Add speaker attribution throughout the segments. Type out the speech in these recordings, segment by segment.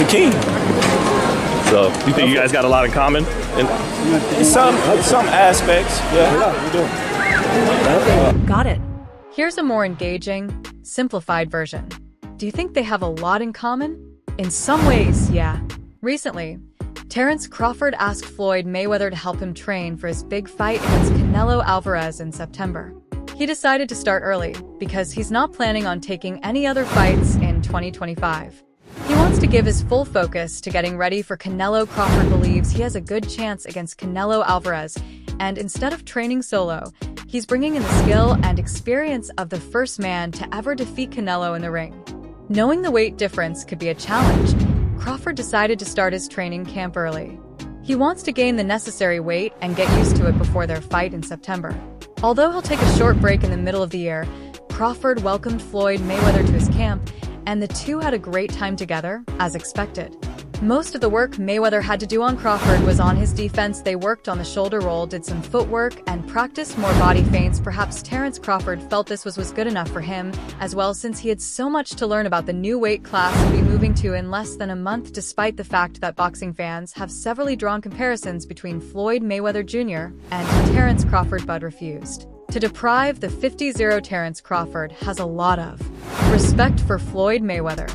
Speaker 1: the king.
Speaker 2: So, you think you guys got a lot in common?
Speaker 1: In some aspects, yeah.
Speaker 3: Got it. Here's a more engaging, simplified version. Do you think they have a lot in common? In some ways, yeah. Recently, Terence Crawford asked Floyd Mayweather to help him train for his big fight against Canelo Alvarez in September. He decided to start early because he's not planning on taking any other fights in 2025. He wants to give his full focus to getting ready for Canelo. Crawford believes he has a good chance against Canelo Alvarez, and instead of training solo, he's bringing in the skill and experience of the first man to ever defeat Canelo in the ring. Knowing the weight difference could be a challenge, Crawford decided to start his training camp early. He wants to gain the necessary weight and get used to it before their fight in September. Although he'll take a short break in the middle of the year, Crawford welcomed Floyd Mayweather to his camp, and the two had a great time together, as expected. Most of the work Mayweather had to do on Crawford was on his defense. They worked on the shoulder roll, did some footwork, and practiced more body feints. Perhaps Terence Crawford felt this was good enough for him as well, since he had so much to learn about the new weight class he'll be moving to in less than a month, despite the fact that boxing fans have severally drawn comparisons between Floyd Mayweather Jr. and Terence Crawford. Bud refused to deprive the 50-0. Terence Crawford has a lot of respect for Floyd Mayweather.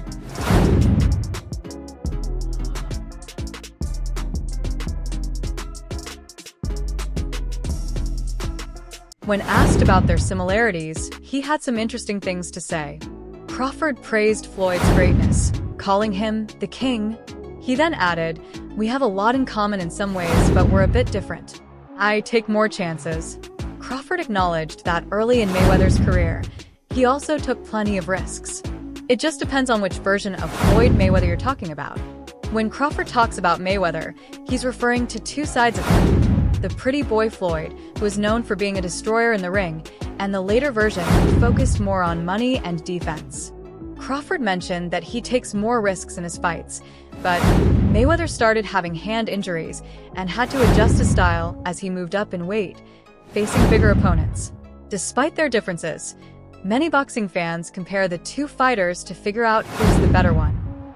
Speaker 3: When asked about their similarities, he had some interesting things to say. Crawford praised Floyd's greatness, calling him the king. He then added, "We have a lot in common in some ways, but we're a bit different. I take more chances." Crawford acknowledged that early in Mayweather's career, he also took plenty of risks. It just depends on which version of Floyd Mayweather you're talking about. When Crawford talks about Mayweather, he's referring to two sides of him: the pretty boy Floyd, who is known for being a destroyer in the ring, and the later version who focused more on money and defense. Crawford mentioned that he takes more risks in his fights, but Mayweather started having hand injuries and had to adjust his style as he moved up in weight, facing bigger opponents. Despite their differences, many boxing fans compare the two fighters to figure out who's the better one.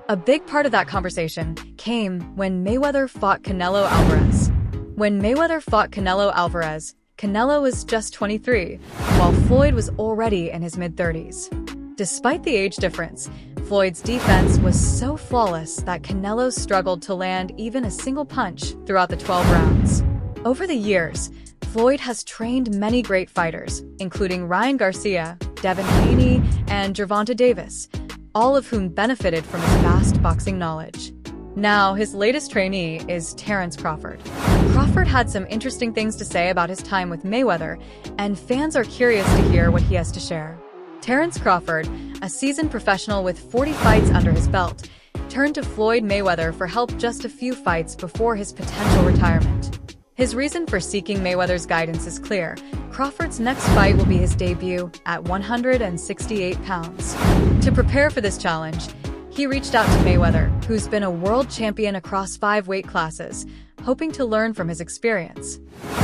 Speaker 3: A big part of that conversation came when Mayweather fought Canelo Alvarez. When Mayweather fought Canelo Alvarez, Canelo was just 23, while Floyd was already in his mid-30s. Despite the age difference, Floyd's defense was so flawless that Canelo struggled to land even a single punch throughout the 12 rounds. Over the years, Floyd has trained many great fighters, including Ryan Garcia, Devin Haney, and Gervonta Davis, all of whom benefited from his vast boxing knowledge. Now, his latest trainee is Terence Crawford. Crawford had some interesting things to say about his time with Mayweather, and fans are curious to hear what he has to share. Terence Crawford, a seasoned professional with 40 fights under his belt, turned to Floyd Mayweather for help just a few fights before his potential retirement. His reason for seeking Mayweather's guidance is clear. Crawford's next fight will be his debut at 168 pounds. To prepare for this challenge, he reached out to Mayweather, who's been a world champion across 5 weight classes, hoping to learn from his experience.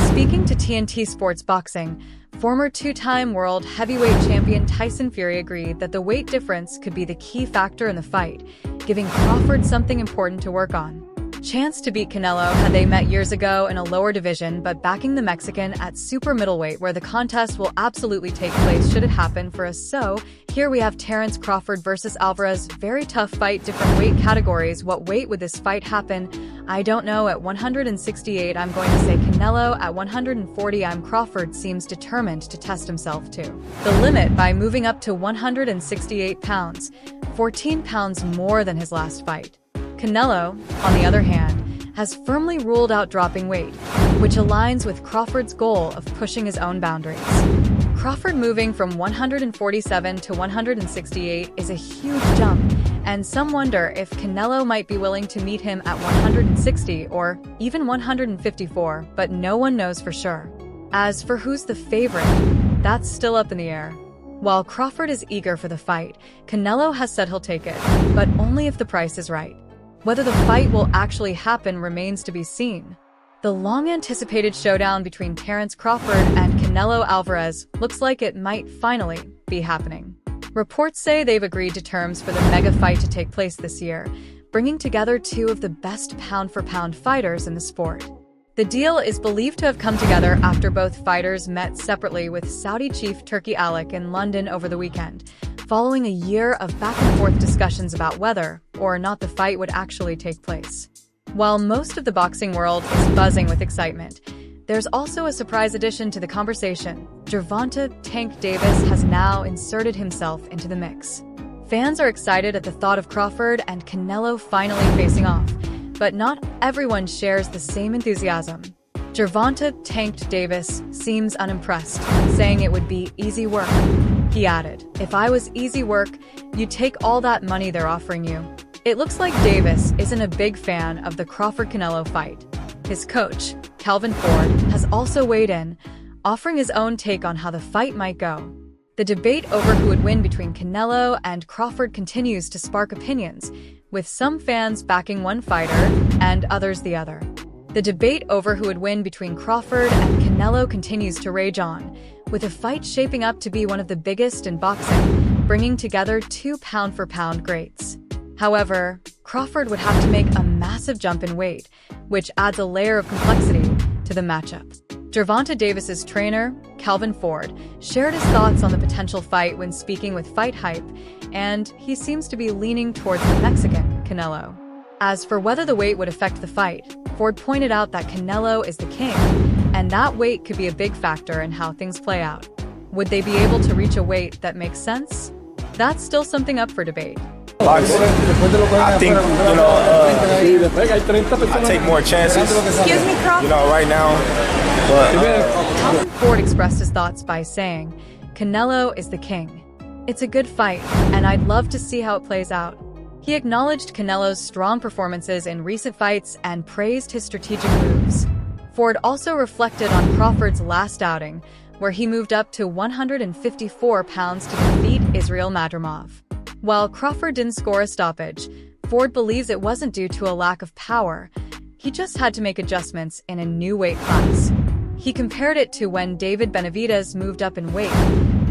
Speaker 3: Speaking to TNT Sports Boxing, former 2-time world heavyweight champion Tyson Fury agreed that the weight difference could be the key factor in the fight, giving Crawford something important to work on. Chance to beat Canelo had they met years ago in a lower division, but backing the Mexican at super middleweight, where the contest will absolutely take place should it happen for us. So here we have Terence Crawford versus Alvarez. Very tough fight, different weight categories. What weight would this fight happen? I don't know. At 168, I'm going to say Canelo. At 140, Crawford seems determined to test himself to the limit by moving up to 168 pounds, 14 pounds more than his last fight. Canelo, on the other hand, has firmly ruled out dropping weight, which aligns with Crawford's goal of pushing his own boundaries. Crawford moving from 147 to 168 is a huge jump, and some wonder if Canelo might be willing to meet him at 160 or even 154, but no one knows for sure. As for who's the favorite, that's still up in the air. While Crawford is eager for the fight, Canelo has said he'll take it, but only if the price is right. Whether the fight will actually happen remains to be seen. The long-anticipated showdown between Terence Crawford and Canelo Alvarez looks like it might finally be happening. Reports say they've agreed to terms for the mega fight to take place this year, bringing together two of the best pound-for-pound fighters in the sport. The deal is believed to have come together after both fighters met separately with Saudi chief Turki Alek in London over the weekend, following a year of back-and-forth discussions about whether or not the fight would actually take place. While most of the boxing world is buzzing with excitement, there's also a surprise addition to the conversation. Gervonta "Tank" Davis has now inserted himself into the mix. Fans are excited at the thought of Crawford and Canelo finally facing off, but not everyone shares the same enthusiasm. Gervonta "Tank" Davis seems unimpressed, saying it would be easy work. He added, "If I was easy work, you'd take all that money they're offering you." It looks like Davis isn't a big fan of the Crawford-Canelo fight. His coach, Calvin Ford, has also weighed in, offering his own take on how the fight might go. The debate over who would win between Canelo and Crawford continues to spark opinions, with some fans backing one fighter and others the other. The debate over who would win between Crawford and Canelo continues to rage on, with the fight shaping up to be one of the biggest in boxing, bringing together two pound-for-pound greats. However, Crawford would have to make a massive jump in weight, which adds a layer of complexity to the matchup. Gervonta Davis's trainer, Calvin Ford, shared his thoughts on the potential fight when speaking with Fight Hype, and he seems to be leaning towards the Mexican, Canelo. As for whether the weight would affect the fight, Ford pointed out that Canelo is the king, and that weight could be a big factor in how things play out. Would they be able to reach a weight that makes sense? That's still something up for debate.
Speaker 1: Boxing, I think, I take more chances,
Speaker 4: Excuse me, Crawford?
Speaker 1: right now. But
Speaker 3: Calvin Ford expressed his thoughts by saying, "Canelo is the king. It's a good fight, and I'd love to see how it plays out." He acknowledged Canelo's strong performances in recent fights and praised his strategic moves. Ford also reflected on Crawford's last outing, where he moved up to 154 pounds to defeat Israel Madrimov. While Crawford didn't score a stoppage, Ford believes it wasn't due to a lack of power. He just had to make adjustments in a new weight class. He compared it to when David Benavidez moved up in weight,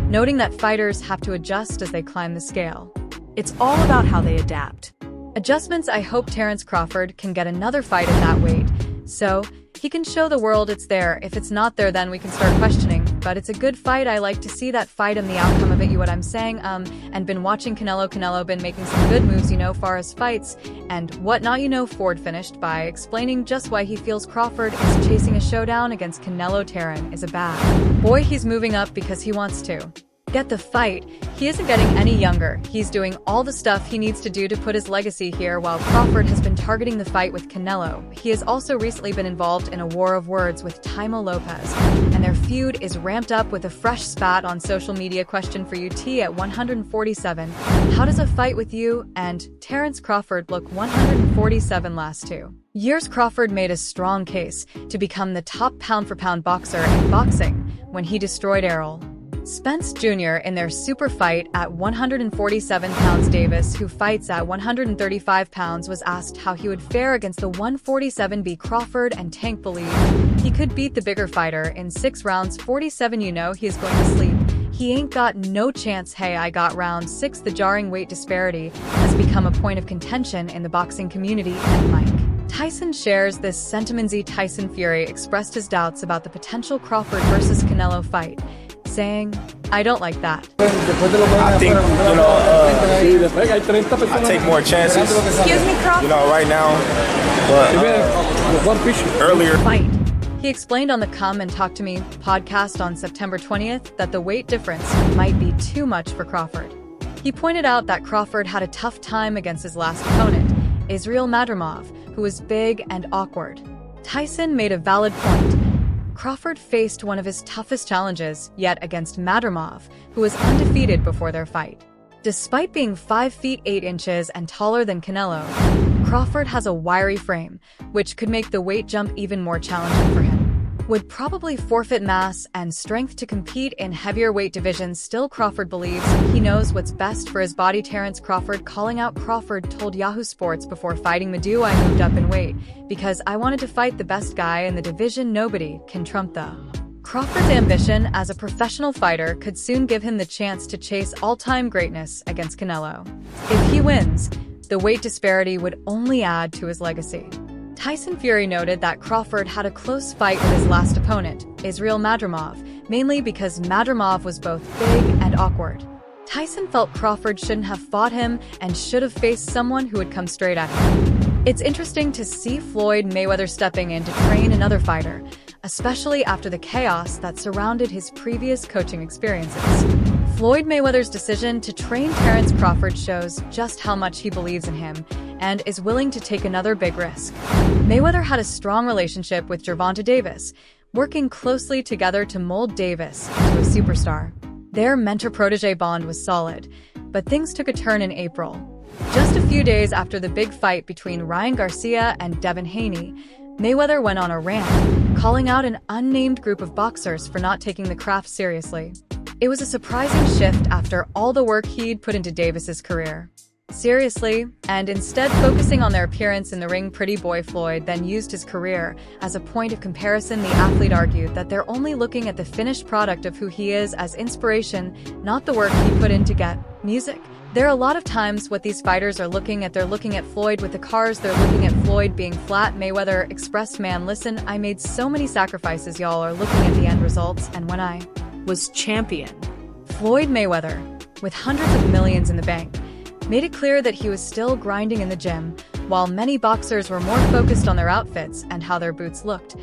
Speaker 3: noting that fighters have to adjust as they climb the scale.
Speaker 4: It's all about how they adapt.
Speaker 3: Adjustments. I hope Terence Crawford can get another fight at that weight, so he can show the world it's there. If it's not there, then we can start questioning, but it's a good fight. I like to see that fight and the outcome of it, you what I'm saying, and been watching Canelo been making some good moves, far as fights and whatnot, Ford finished by explaining just why he feels Crawford is chasing a showdown against Canelo. Terence is a bad boy. He's moving up because he wants to get the fight. He isn't getting any younger. He's doing all the stuff he needs to do to put his legacy here, while Crawford has been targeting the fight with Canelo. He has also recently been involved in a war of words with Taimo Lopez, and their feud is ramped up with a fresh spat on social media. Question for you, T at 147. How does a fight with you and Terence Crawford look? 147. Last 2 years, Crawford made a strong case to become the top pound-for-pound boxer in boxing when he destroyed Errol Spence Jr. in their super fight at 147 pounds. Davis, who fights at 135 pounds, was asked how he would fare against the 147B. Crawford and Tank believe he could beat the bigger fighter in 6 rounds. 47. He is going to sleep. He ain't got no chance. Hey, I got round 6. The jarring weight disparity has become a point of contention in the boxing community, and Mike Tyson shares this sentiment. Tyson Fury expressed his doubts about the potential Crawford versus Canelo fight, saying, "I don't like that.
Speaker 1: I think, I take more chances,
Speaker 4: Excuse me, Crawford?
Speaker 1: right now. But earlier,
Speaker 3: Fight." He explained on the Come and Talk to Me podcast on September 20th that the weight difference might be too much for Crawford. He pointed out that Crawford had a tough time against his last opponent, Israel Madrimov, who was big and awkward. Tyson made a valid point. Crawford faced one of his toughest challenges yet against Madrimov, who was undefeated before their fight. Despite being 5 feet 8 inches and taller than Canelo, Crawford has a wiry frame, which could make the weight jump even more challenging for him. Would probably forfeit mass and strength to compete in heavier weight divisions. Still, Crawford believes he knows what's best for his body. Terence Crawford calling out Crawford told Yahoo Sports before fighting Madu, "I moved up in weight because I wanted to fight the best guy in the division. Nobody can trump the." Crawford's ambition as a professional fighter could soon give him the chance to chase all-time greatness against Canelo. If he wins, The weight disparity would only add to his legacy. Tyson Fury noted that Crawford had a close fight with his last opponent, Israil Madrimov, mainly because Madrimov was both big and awkward. Tyson felt Crawford shouldn't have fought him and should have faced someone who would come straight at him. It's interesting to see Floyd Mayweather stepping in to train another fighter, especially after the chaos that surrounded his previous coaching experiences. Floyd Mayweather's decision to train Terence Crawford shows just how much he believes in him and is willing to take another big risk. Mayweather had a strong relationship with Gervonta Davis, working closely together to mold Davis into a superstar. Their mentor-protege bond was solid, but things took a turn in April. Just a few days after the big fight between Ryan Garcia and Devin Haney, Mayweather went on a rant, calling out an unnamed group of boxers for not taking the craft seriously. It was a surprising shift after all the work he'd put into Davis's career. Seriously, and instead focusing on their appearance in the ring, pretty boy Floyd then used his career as a point of comparison. The athlete argued that they're only looking at the finished product of who he is as inspiration, not the work he put in to get music. There are a lot of times what these fighters are looking at. They're looking at Floyd with the cars, they're looking at Floyd being flat. Mayweather expressed, "Man, listen, I made so many sacrifices, y'all are looking at the end results, and when I was champion." Floyd Mayweather, with hundreds of millions in the bank, made it clear that he was still grinding in the gym, while many boxers were more focused on their outfits and how their boots looked,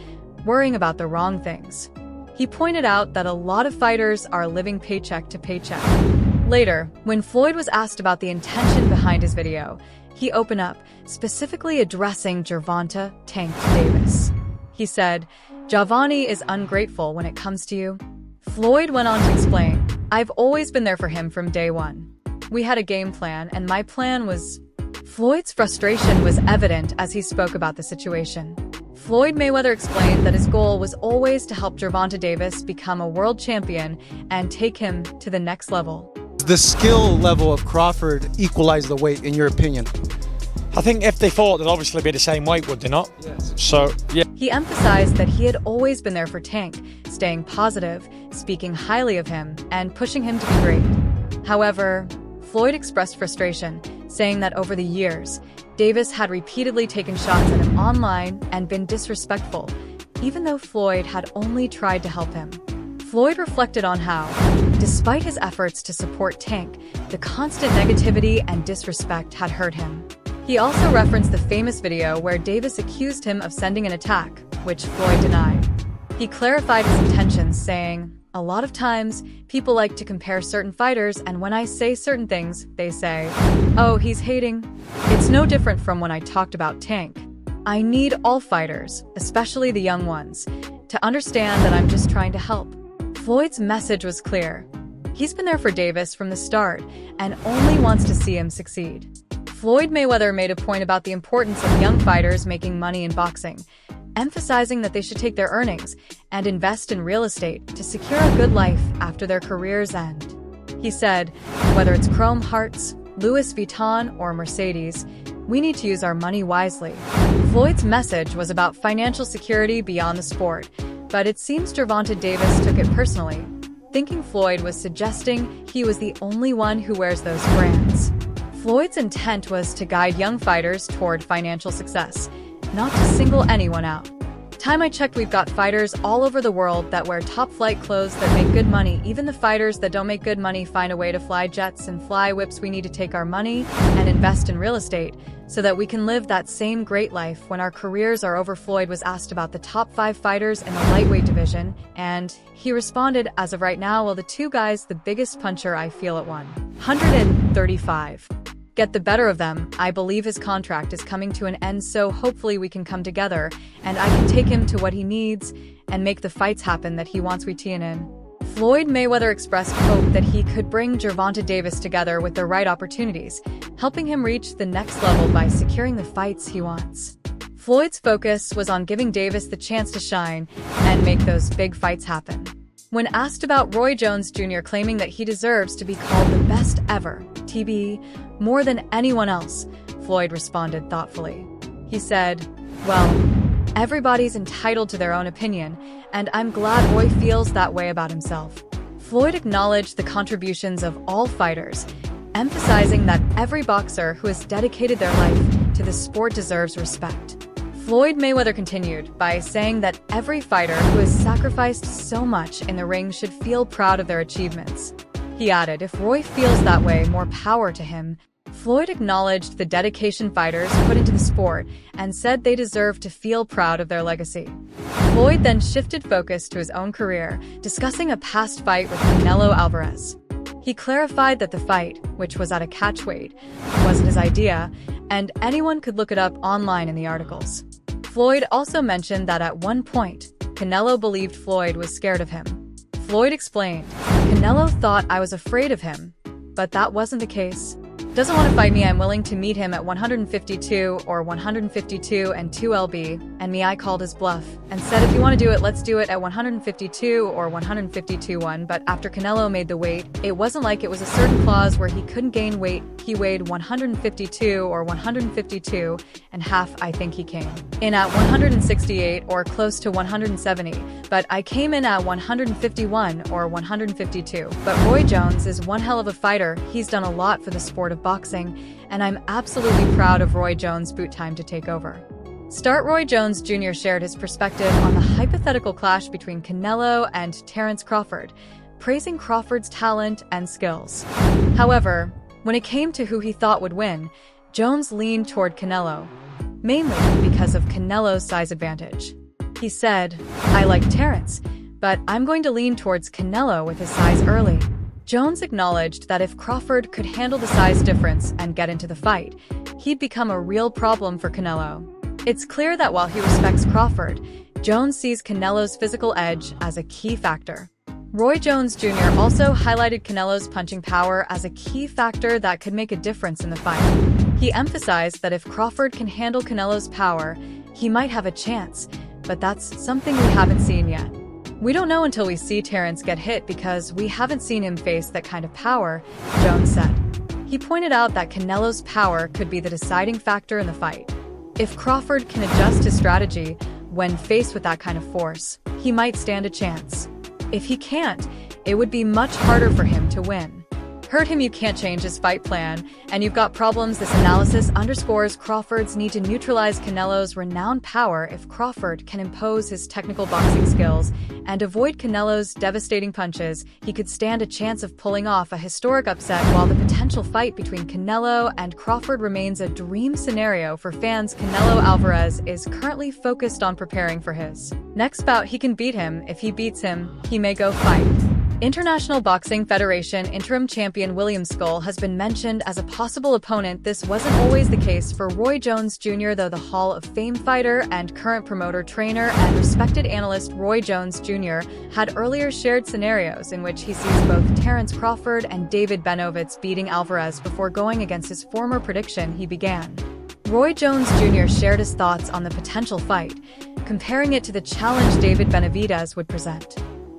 Speaker 3: worrying about the wrong things. He pointed out that a lot of fighters are living paycheck to paycheck. Later, when Floyd was asked about the intention behind his video, he opened up, specifically addressing Gervonta "Tank" Davis. He said, "Giovanni is ungrateful when it comes to you." Floyd went on to explain, "I've always been there for him from day one. We had a game plan, and my plan was..." Floyd's frustration was evident as he spoke about the situation. Floyd Mayweather explained that his goal was always to help Gervonta Davis become a world champion and take him to the next level.
Speaker 5: The skill level of Crawford equalize the weight, in your opinion?
Speaker 6: I think if they fought, they'd obviously be the same weight, would they not?
Speaker 5: Yes.
Speaker 6: So, yeah.
Speaker 3: He emphasized that he had always been there for Tank, staying positive, speaking highly of him, and pushing him to be great. However, Floyd expressed frustration, saying that over the years, Davis had repeatedly taken shots at him online and been disrespectful, even though Floyd had only tried to help him. Floyd reflected on how, despite his efforts to support Tank, the constant negativity and disrespect had hurt him. He also referenced the famous video where Davis accused him of sending an attack, which Floyd denied. He clarified his intentions, saying, "A lot of times, people like to compare certain fighters, and when I say certain things, they say, 'Oh, he's hating.' It's no different from when I talked about Tank. I need all fighters, especially the young ones, to understand that I'm just trying to help." Floyd's message was clear. He's been there for Davis from the start and only wants to see him succeed. Floyd Mayweather made a point about the importance of young fighters making money in boxing, emphasizing that they should take their earnings and invest in real estate to secure a good life after their careers end. He said, "Whether it's Chrome Hearts, Louis Vuitton, or Mercedes, we need to use our money wisely." Floyd's message was about financial security beyond the sport, but it seems Gervonta Davis took it personally, thinking Floyd was suggesting he was the only one who wears those brands. Floyd's intent was to guide young fighters toward financial success, not to single anyone out. Time I checked, we've got fighters all over the world that wear top-flight clothes that make good money. Even the fighters that don't make good money find a way to fly jets and fly whips. We need to take our money and invest in real estate so that we can live that same great life when our careers are over. Floyd was asked about the top 5 fighters in the lightweight division, and he responded, "As of right now, well, the 2 guys the biggest puncher I feel at 135. Get the better of them. I believe his contract is coming to an end, so hopefully we can come together and I can take him to what he needs and make the fights happen that he wants we teeing in." Floyd Mayweather expressed hope that he could bring Gervonta Davis together with the right opportunities, helping him reach the next level by securing the fights he wants. Floyd's focus was on giving Davis the chance to shine and make those big fights happen. When asked about Roy Jones Jr. claiming that he deserves to be called the best ever, TB, more than anyone else, Floyd responded thoughtfully. He said, "Well, everybody's entitled to their own opinion, and I'm glad Roy feels that way about himself." Floyd acknowledged the contributions of all fighters, emphasizing that every boxer who has dedicated their life to the sport deserves respect. Floyd Mayweather continued by saying that every fighter who has sacrificed so much in the ring should feel proud of their achievements. He added, if Roy feels that way, more power to him. Floyd acknowledged the dedication fighters put into the sport and said they deserve to feel proud of their legacy. Floyd then shifted focus to his own career, discussing a past fight with Canelo Alvarez. He clarified that the fight, which was at a catchweight, wasn't his idea, and anyone could look it up online in the articles. Floyd also mentioned that at one point, Canelo believed Floyd was scared of him. Floyd explained, Canelo thought I was afraid of him, but that wasn't the case. Doesn't want to fight me, I'm willing to meet him at 152 or 152 and 2 lb, and me, I called his bluff and said if you want to do it, let's do it at 152 or 152-1, but after Canelo made the weight, it wasn't like it was a certain clause where he couldn't gain weight. He weighed 152 or 152 and half, I think he came in at 168 or close to 170, but I came in at 151 or 152. But Roy Jones is one hell of a fighter. He's done a lot for the sport of boxing, and I'm absolutely proud of Roy Jones' boot time to take over. Start Roy Jones Jr. shared his perspective on the hypothetical clash between Canelo and Terence Crawford, praising Crawford's talent and skills. However, when it came to who he thought would win, Jones leaned toward Canelo, mainly because of Canelo's size advantage. He said, I like Terence, but I'm going to lean towards Canelo with his size early. Jones acknowledged that if Crawford could handle the size difference and get into the fight, he'd become a real problem for Canelo. It's clear that while he respects Crawford, Jones sees Canelo's physical edge as a key factor. Roy Jones Jr. also highlighted Canelo's punching power as a key factor that could make a difference in the fight. He emphasized that if Crawford can handle Canelo's power, he might have a chance, but that's something we haven't seen yet. We don't know until we see Terence get hit because we haven't seen him face that kind of power, Jones said. He pointed out that Canelo's power could be the deciding factor in the fight. If Crawford can adjust his strategy when faced with that kind of force, he might stand a chance. If he can't, it would be much harder for him to win. Hurt him, you can't change his fight plan, and you've got problems. This analysis underscores Crawford's need to neutralize Canelo's renowned power. If Crawford can impose his technical boxing skills and avoid Canelo's devastating punches, he could stand a chance of pulling off a historic upset. While the potential fight between Canelo and Crawford remains a dream scenario for fans, Canelo Alvarez is currently focused on preparing for his next bout. He can beat him. If he beats him, he may go fight. International Boxing Federation interim champion William Skull has been mentioned as a possible opponent. This wasn't always the case for Roy Jones Jr., though the Hall of Fame fighter and current promoter, trainer, and respected analyst Roy Jones Jr. had earlier shared scenarios in which he sees both Terence Crawford and David Benavidez beating Alvarez before going against his former prediction he began. Roy Jones Jr. shared his thoughts on the potential fight, comparing it to the challenge David Benavidez would present.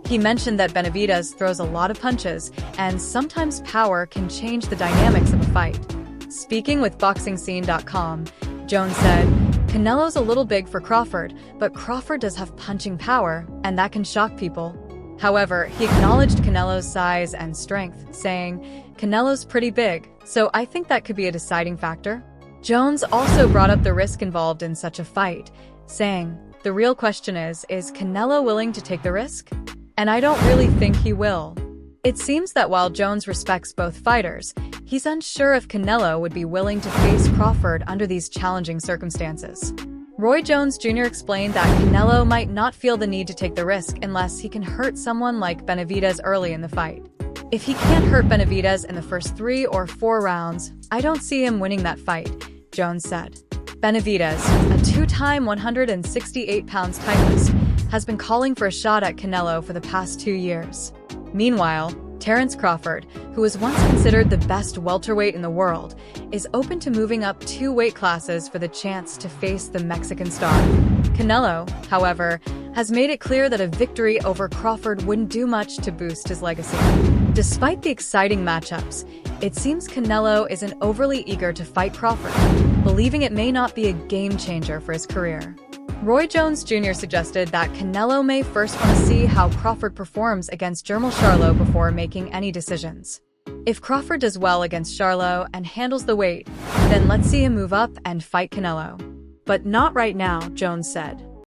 Speaker 3: He mentioned that Benavidez throws a lot of punches, and sometimes power can change the dynamics of a fight. Speaking with BoxingScene.com, Jones said, Canelo's a little big for Crawford, but Crawford does have punching power, and that can shock people. However, he acknowledged Canelo's size and strength, saying, Canelo's pretty big, so I think that could be a deciding factor. Jones also brought up the risk involved in such a fight, saying, the real question is Canelo willing to take the risk? And I don't really think he will. It seems that while Jones respects both fighters, he's unsure if Canelo would be willing to face Crawford under these challenging circumstances. Roy Jones Jr. explained that Canelo might not feel the need to take the risk unless he can hurt someone like Benavidez early in the fight. If he can't hurt Benavidez in the first 3 or 4 rounds, I don't see him winning that fight, Jones said. Benavidez, a 2-time 168-pound titleist, has been calling for a shot at Canelo for the past 2 years. Meanwhile, Terence Crawford, who was once considered the best welterweight in the world, is open to moving up 2 weight classes for the chance to face the Mexican star. Canelo, however, has made it clear that a victory over Crawford wouldn't do much to boost his legacy. Despite the exciting matchups, it seems Canelo isn't overly eager to fight Crawford, believing it may not be a game-changer for his career. Roy Jones Jr. suggested that Canelo may first want to see how Crawford performs against Jermall Charlo before making any decisions. If Crawford does well against Charlo and handles the weight, then let's see him move up and fight Canelo. But not right now, Jones said.